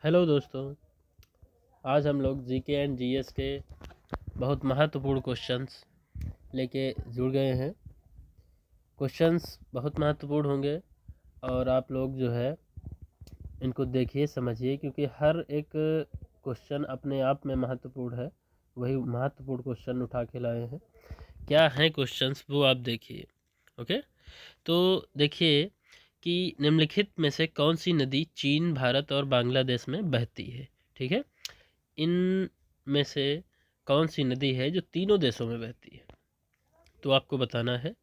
Hello दोस्तों, आज हम लोग जीके एंड जीएस के बहुत महत्वपूर्ण क्वेश्चंस लेके जुड़ गए हैं। क्वेश्चंस बहुत महत्वपूर्ण होंगे और आप लोग जो है इनको देखिए समझिए, क्योंकि हर एक क्वेश्चन अपने आप में महत्वपूर्ण है। वही महत्वपूर्ण क्वेश्चन उठा के लाए हैं। क्या हैं क्वेश्चंस वो आप देखिए। ओके, तो देखिए कि निम्नलिखित में से कौन सी नदी चीन, भारत और बांग्लादेश में बहती है। ठीक है, इन में से कौन सी नदी है जो तीनों देशों में बहती है। तो आपको बताना है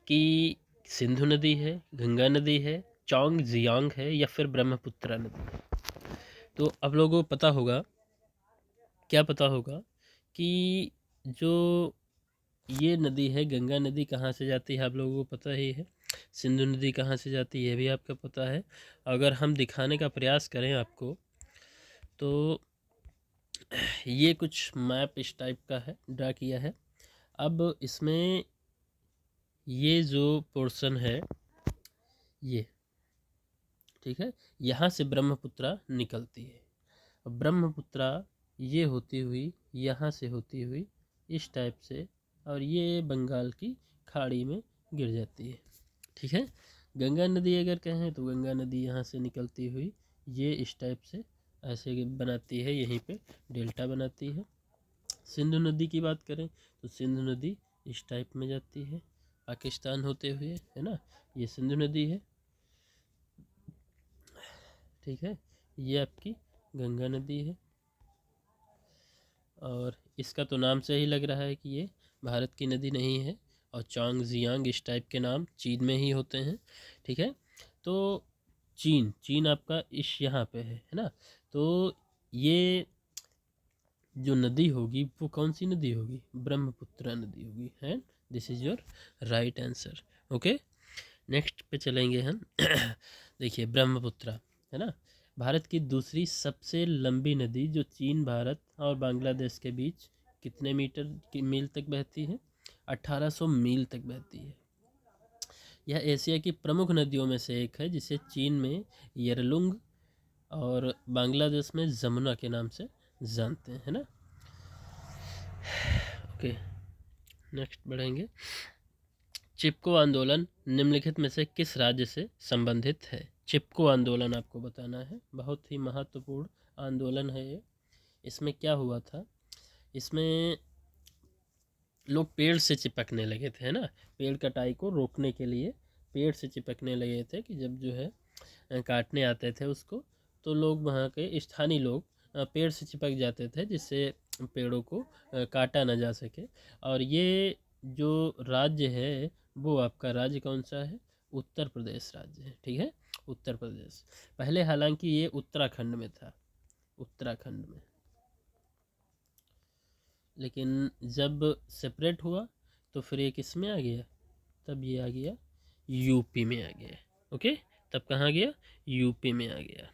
कि सिंधु नदी है, गंगा नदी है, चौंग जियांग है या फिर ब्रह्मपुत्र नदी है। तो आप लोगों को पता होगा, क्या पता होगा कि जो ये नदी है गंगा नदी कहाँ से जाती है, आप लोगों को पता ही है। सिंधु नदी कहाँ से जाती है भी आपको पता है। अगर हम दिखाने का प्रयास करें आपको, तो ये कुछ मैप इस टाइप का है, ड्रा किया है। अब इसमें ये जो पोर्शन है ये, ठीक है, यहाँ से ब्रह्मपुत्रा निकलती है। अब ब्रह्मपुत्रा ये होती हुई यहाँ से होती हुई इस टाइप से, और ये बंगाल की खाड़ी में गिर जाती है। ठीक है, गंगा नदी अगर कहें तो गंगा नदी यहाँ से निकलती हुई ये इस टाइप से ऐसे बनाती है, यहीं पे डेल्टा बनाती है। सिंधु नदी की बात करें तो सिंधु नदी इस टाइप में जाती है पाकिस्तान होते हुए, है ना, ये सिंधु नदी है। ठीक है, ये आपकी गंगा नदी है, और इसका तो नाम से ही लग रहा है कि ये भारत की नदी नहीं है, और चौंग जियांग इस टाइप के नाम चीन में ही होते हैं। ठीक है, तो चीन आपका इस यहाँ पे है ना। तो ये जो नदी होगी वो कौन सी नदी होगी, ब्रह्मपुत्र नदी होगी, है। This is your right answer. Okay, next पे चलेंगे हम। देखिए ब्रह्मपुत्र, है ना, भारत की दूसरी सबसे लंबी नदी जो चीन, भारत और बांग्लादेश के बीच कितने मील तक बहती है, 1800 मील तक बहती है। यह एशिया की प्रमुख नदियों में से एक है, जिसे चीन में यरलुंग और बांग्लादेश में जमुना के नाम से जानते हैं, है ना। ओके, नेक्स्ट बढ़ेंगे। चिपको आंदोलन निम्नलिखित में से किस राज्य से संबंधित है। चिपको आंदोलन आपको बताना है, बहुत ही महत्वपूर्ण आंदोलन है ये। इसमें क्या हुआ था, इसमें लोग पेड़ से चिपकने लगे थे, है ना, पेड़ कटाई को रोकने के लिए पेड़ से चिपकने लगे थे कि जब जो है काटने आते थे उसको, तो लोग वहाँ के स्थानीय लोग पेड़ से चिपक जाते थे, जिससे पेड़ों को काटा ना जा सके। और ये जो राज्य है वो आपका राज्य कौन सा है, उत्तर प्रदेश राज्य है। ठीक है, उत्तर प्रदेश। पहले हालांकि ये उत्तराखंड में था, उत्तराखंड में, लेकिन जब सेपरेट हुआ तो फिर ये किस में आ गया, तब ये आ गया यूपी में आ गया। ओके, तब कहाँ गया, यूपी में आ गया।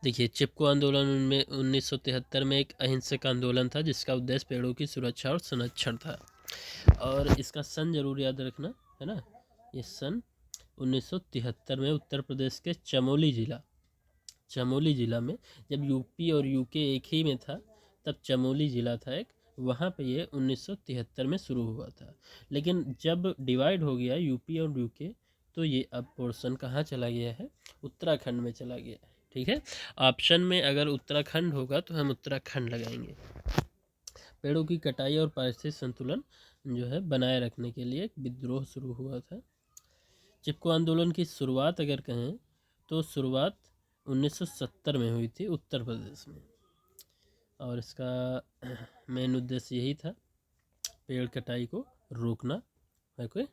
देखिए चिपको आंदोलन में 1973 में एक अहिंसक आंदोलन था, जिसका उद्देश्य पेड़ों की सुरक्षा और संरक्षण था। और इसका सन जरूर याद रखना, है ना, ये सन 1973 में उत्तर प्रदेश के चमोली ज़िला में, जब यूपी और यूके एक ही में था, तब चमोली ज़िला था एक, वहाँ पे ये 1973 में शुरू हुआ था। लेकिन जब डिवाइड हो गया यूपी और यूके, तो ये अब पोर्शन कहाँ चला गया है, उत्तराखंड में चला गया है। ठीक है, ऑप्शन में अगर उत्तराखंड होगा तो हम उत्तराखंड लगाएंगे। पेड़ों की कटाई और पारिस्थितिक संतुलन जो है बनाए रखने के लिए एक विद्रोह शुरू हुआ था। चिपको आंदोलन की शुरुआत अगर कहें तो शुरुआत 1970 में हुई थी उत्तर प्रदेश में, और इसका मेन उद्देश्य यही था, पेड़ कटाई को रोकना है। कोई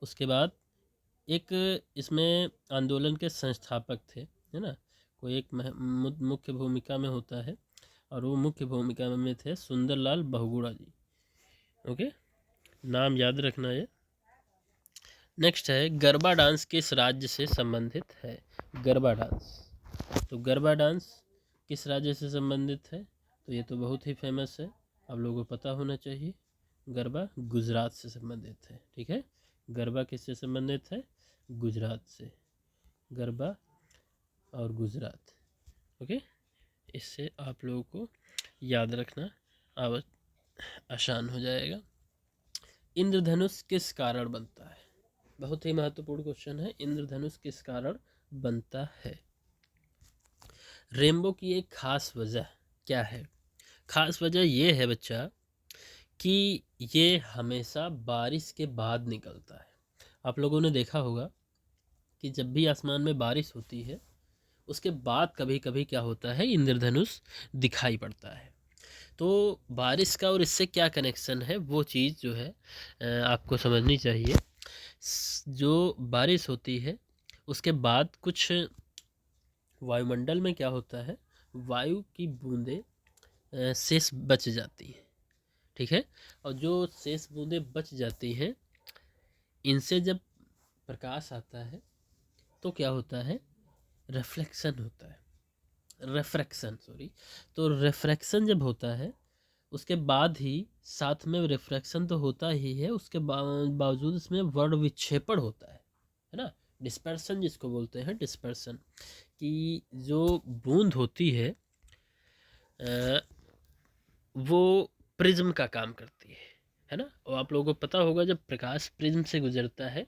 उसके बाद एक इसमें आंदोलन के संस्थापक थे, है ना, कोई एक मुख्य भूमिका में होता है, और वो मुख्य भूमिका में थे सुंदरलाल बहुगुणा जी। ओके, नाम याद रखना है। नेक्स्ट है, गरबा डांस किस राज्य से संबंधित है। गरबा डांस, तो गरबा डांस किस राज्य से संबंधित है, तो ये तो बहुत ही फेमस है, आप लोगों को पता होना चाहिए। गरबा गुजरात से संबंधित है। ठीक है, गरबा किससे संबंधित है, गुजरात से, गरबा और गुजरात। ओके, इससे आप लोगों को याद रखना आसान हो जाएगा। इंद्रधनुष किस कारण बनता है? बहुत ही महत्वपूर्ण क्वेश्चन है। इंद्रधनुष किस कारण बनता है? रेनबो की एक खास वजह क्या है? खास वजह ये है बच्चा कि ये हमेशा बारिश के बाद निकलता है। आप लोगों ने देखा होगा कि जब भी आसमान में बारिश होती है उसके बाद कभी कभी क्या होता है, इंद्रधनुष दिखाई पड़ता है। तो बारिश का और इससे क्या कनेक्शन है वो चीज़ जो है आपको समझनी चाहिए। जो बारिश होती है उसके बाद कुछ वायुमंडल में क्या होता है, वायु की बूंदें शेष बच जाती हैं, ठीक है। और जो शेष बूंदें बच जाती हैं, इनसे जब प्रकाश आता है तो क्या होता है, रिफ्लेक्शन होता है, रिफ्रैक्शन सॉरी। तो रिफ्रैक्शन जब होता है उसके बाद ही साथ में रिफ्रैक्शन तो होता ही है, उसके बावजूद इसमें वर्ण विक्षेपण होता है ना, डिस्पर्सन जिसको बोलते हैं, डिस्पर्सन की जो बूंद होती है वो प्रिज्म का काम करती है ना। और आप लोगों को पता होगा जब प्रकाश प्रिज्म से गुजरता है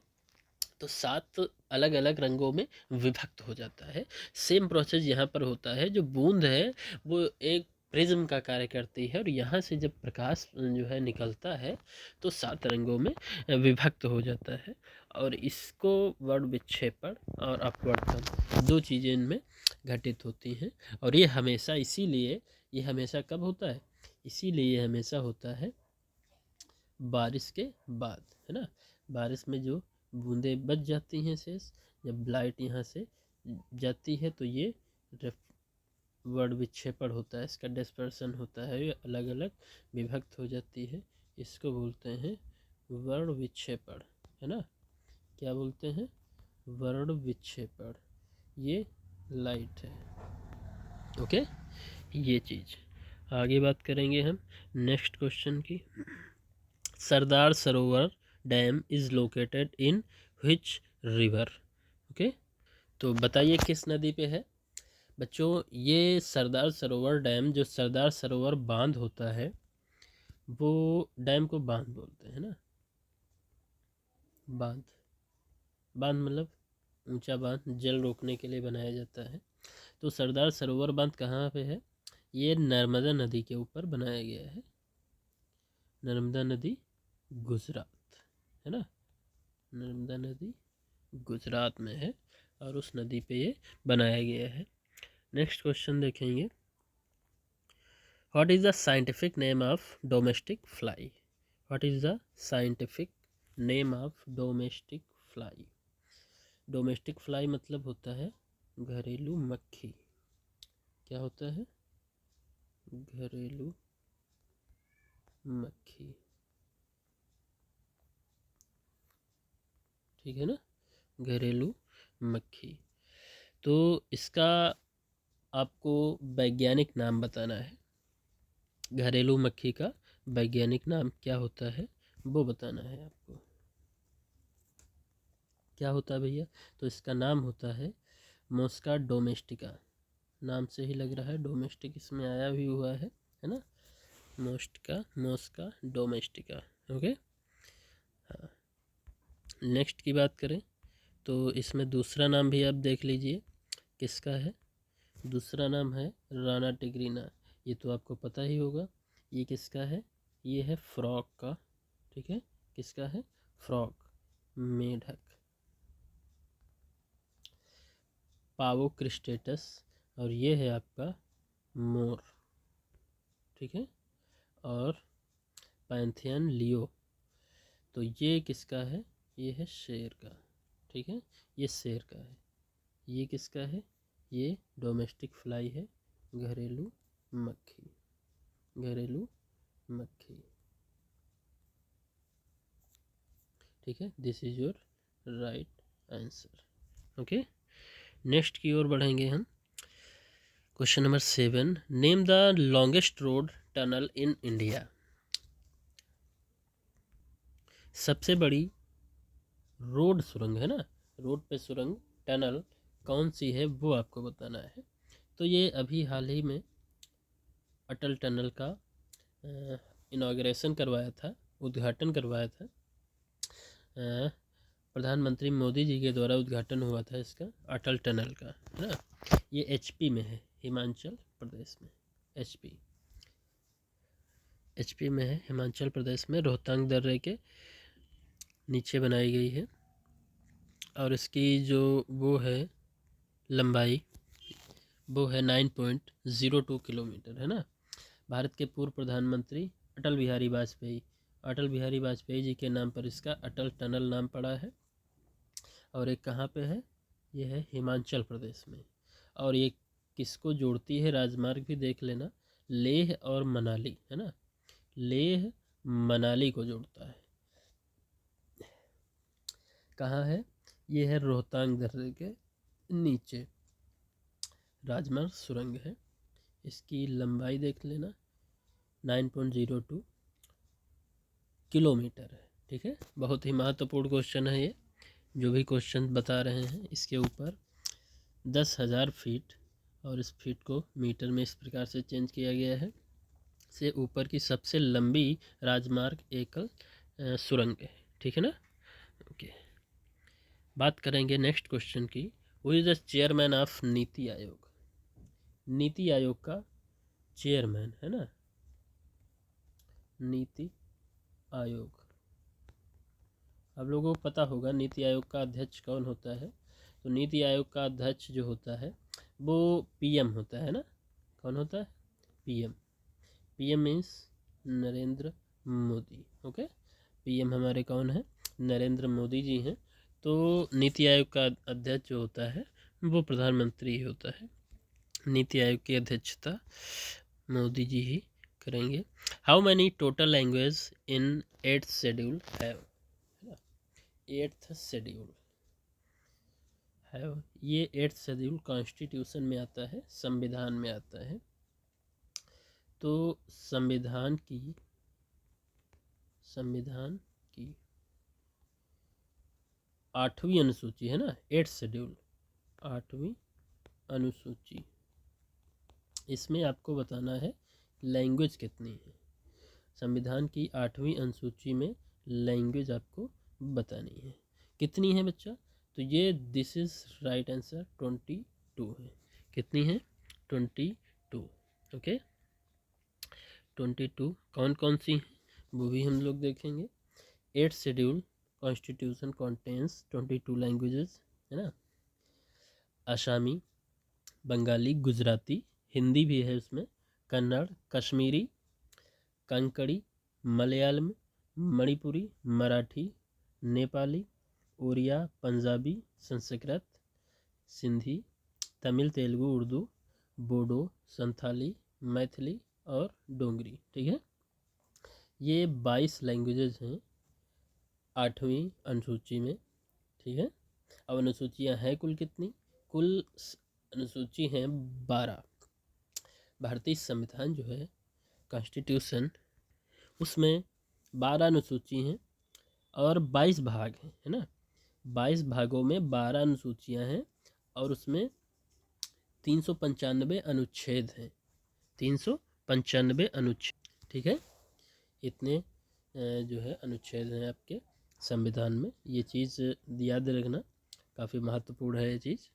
तो 7 अलग अलग रंगों में विभक्त हो जाता है। सेम प्रोसेस यहाँ पर होता है। जो बूंद है वो एक प्रिज्म का कार्य करती है और यहाँ से जब प्रकाश जो है निकलता है तो 7 रंगों में विभक्त हो जाता है। और इसको वर्ण विक्षेपण और अपवर्तन दो चीज़ें इनमें घटित होती हैं। और ये हमेशा इसीलिए ये हमेशा कब होता है, इसीलिए ये हमेशा होता है बारिश के बाद, है ना। बारिश में जो बूंदें बच जाती हैं शेष, जब लाइट यहाँ से जाती है तो ये वर्ण विक्षेपण होता है, इसका डिस्पर्सन होता है, ये अलग अलग विभक्त हो जाती है। इसको बोलते हैं वर्ण विक्षेपण, है ना। क्या बोलते हैं, वर्ण विक्षेपण। ये लाइट है, ओके। ये चीज़ आगे बात करेंगे हम नेक्स्ट क्वेश्चन की। Sardar Sarovar dam is located in which river? Okay, तो बताइए किस नदी पे है बच्चों। ये सरदार सरोवर डैम, जो सरदार सरोवर बांध होता है वो डैम को बांध बोलते हैं ना। बांध, बांध मतलब ऊंचा बांध, जल रोकने के लिए बनाया जाता है। तो सरदार सरोवर बांध कहाँ पे है? ये नर्मदा नदी के ऊपर बनाया गया है। नर्मदा नदी गुजरात, है ना। नर्मदा नदी गुजरात में है और उस नदी पे ये बनाया गया है। नेक्स्ट क्वेश्चन देखेंगे। What is the scientific name of domestic fly? What is the scientific name of domestic fly? Domestic fly मतलब होता है घरेलू मक्खी। क्या होता है? घरेलू मक्खी, ठीक है ना, घरेलू मक्खी। तो इसका आपको वैज्ञानिक नाम बताना है। घरेलू मक्खी का वैज्ञानिक नाम क्या होता है वो बताना है आपको। क्या होता है भैया? तो इसका नाम होता है मोस्का डोमेस्टिका। नाम से ही लग रहा है डोमेस्टिक इसमें आया भी हुआ है ना। Mosca domestica, okay. हाँ, नेक्स्ट की बात करें तो इसमें दूसरा नाम भी आप देख लीजिए किसका है। दूसरा नाम है राना टिग्रीना। ये तो आपको पता ही होगा। ये किसका है? ये है फ्रॉग का, ठीक है। किसका है? फ्रॉग, मेढक। पावो क्रिस्टेटस, और ये है आपका मोर, ठीक है। और पैंथियन लियो, तो ये किसका है? ये है शेर का, ठीक है। ये शेर का है। ये किसका है? ये डोमेस्टिक फ्लाई है, घरेलू मक्खी, घरेलू मक्खी, ठीक है। This is your right answer, okay. Next की ओर बढ़ेंगे हम। Question number 7, name the longest road tunnel in India. सबसे बड़ी रोड सुरंग, है ना, रोड पे सुरंग, टनल कौन सी है वो आपको बताना है। तो ये अभी हाल ही में अटल टनल का इनॉग्रेशन करवाया था, उद्घाटन करवाया था। प्रधानमंत्री मोदी जी के द्वारा उद्घाटन हुआ था इसका, अटल टनल का, है ना। ये एचपी में है, हिमाचल प्रदेश में। एचपी में है, हिमाचल प्रदेश में, रोहतांग दर्रे के नीचे बनाई गई है। और इसकी जो वो है लंबाई, वो है 9.02 किलोमीटर, है ना। भारत के पूर्व प्रधानमंत्री अटल बिहारी वाजपेयी जी के नाम पर इसका अटल टनल नाम पड़ा है। और एक कहाँ पे है, ये है हिमाचल प्रदेश में। और ये किसको जोड़ती है, राजमार्ग भी देख लेना, लेह और मनाली, है ना, लेह मनाली को जोड़ता है। कहाँ है, ये है रोहतांग दर्रे के नीचे राजमार्ग सुरंग है। इसकी लंबाई देख लेना, 9.02 किलोमीटर है। ठीक है, बहुत ही महत्वपूर्ण क्वेश्चन है ये। जो भी क्वेश्चन बता रहे हैं इसके ऊपर 10,000 फीट, और इस फीट को मीटर में इस प्रकार से चेंज किया गया है, से ऊपर की सबसे लंबी राजमार्ग एकल सुरंग है। ठीक है ना। ओके, बात करेंगे नेक्स्ट क्वेश्चन की। Who is the chairman of NITI Aayog. NITI Aayog का चेयरमैन, है ना, नीति आयोग। आप लोगों को पता होगा नीति आयोग का अध्यक्ष कौन होता है। तो नीति आयोग का अध्यक्ष जो होता है वो पीएम होता है ना। कौन होता है, PM. PM means Narendra Modi. Okay, PM हमारे कौन है, नरेंद्र मोदी जी हैं। तो नीति आयोग का अध्यक्ष जो होता है वो प्रधानमंत्री ही होता है। नीति आयोग की अध्यक्षता मोदी जी ही करेंगे। How many total language in 8th schedule have. 8th schedule है, ये 8th शेड्यूल कॉन्स्टिट्यूशन में आता है, संविधान में आता है। तो संविधान की 8वीं अनुसूची है ना, 8th शेड्यूल 8वीं अनुसूची, इसमें आपको बताना है लैंग्वेज कितनी है। संविधान की 8वीं अनुसूची में लैंग्वेज आपको बतानी है, कितनी है बच्चा। तो ये दिस इज राइट आंसर 22 है। कितनी है, 22। ओके, 22 कौन कौन सी हैं वो भी हम लोग देखेंगे। 8th schedule constitution contains 22 languages, है ना। आसामी, बंगाली, गुजराती, हिंदी भी है उसमें, कन्नड़, कश्मीरी, कंकड़ी, मलयालम, मणिपुरी, मराठी, नेपाली, उड़िया, पंजाबी, संस्कृत, सिंधी, तमिल, तेलुगु, उर्दू, बोडो, संथाली, मैथिली और डोगरी। ठीक है, ये 22 लैंग्वेजेस हैं 8वीं अनुसूची में। ठीक है, अब अनुसूचियाँ हैं कुल कितनी, कुल अनुसूची हैं 12। भारतीय संविधान जो है कॉन्स्टिट्यूशन, उसमें 12 अनुसूची हैं और 22 भाग हैं, है ना। 22 भागों में 12 अनुसूचियाँ हैं और उसमें 395 अनुच्छेद हैं, 395 अनुच्छेद। ठीक है, इतने जो है अनुच्छेद हैं आपके संविधान में। ये चीज़ याद रखना, काफ़ी महत्वपूर्ण है ये चीज़।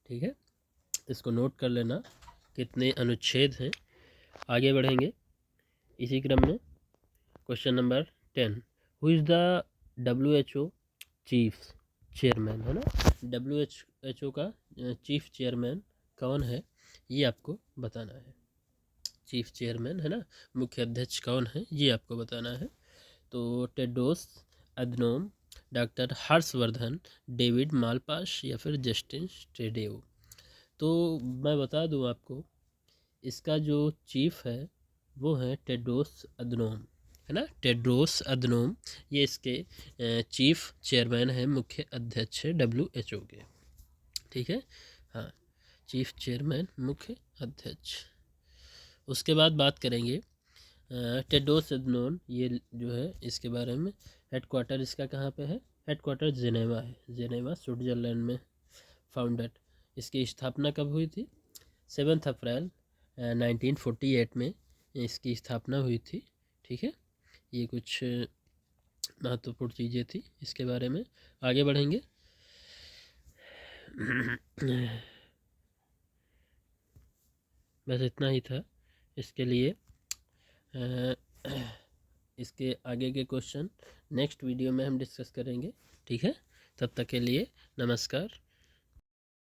ठीक है, इसको नोट कर लेना कितने अनुच्छेद हैं। आगे बढ़ेंगे इसी क्रम में। Question number 10, who is the WHO chief chairman, है ना। WHO का चीफ चेयरमैन कौन है ये आपको बताना है। चीफ चेयरमैन, है ना, मुख्य अध्यक्ष कौन है ये आपको बताना है। तो Tedros Adhanom, doctor Harshvardhan, David Malpass या फिर जस्टिन ट्रूडेउ। तो मैं बता दूं आपको, इसका जो चीफ है वो है टेड्रोस अधनोम, है ना, टेड्रोस अधनोम। ये इसके चीफ चेयरमैन है, मुख्य अध्यक्ष है WHO के। ठीक है, हाँ, चीफ चेयरमैन, मुख्य अध्यक्ष। उसके बाद बात करेंगे टेड्रोस अधनोम, ये जो है इसके बारे में। हेडक्वार्टर इसका कहाँ पे है, हेडक्वार्टर जेनेवा है, जेनेवा स्विट्जरलैंड में फाउंडेड। इसकी स्थापना कब हुई थी, 7 अप्रैल 1948 में इसकी स्थापना हुई थी। ठीक है, ये कुछ महत्वपूर्ण चीज़ें थी इसके बारे में। आगे बढ़ेंगे। बस इतना ही था इसके लिए। इसके आगे के क्वेश्चन नेक्स्ट वीडियो में हम डिस्कस करेंगे। ठीक है, तब तक के लिए नमस्कार।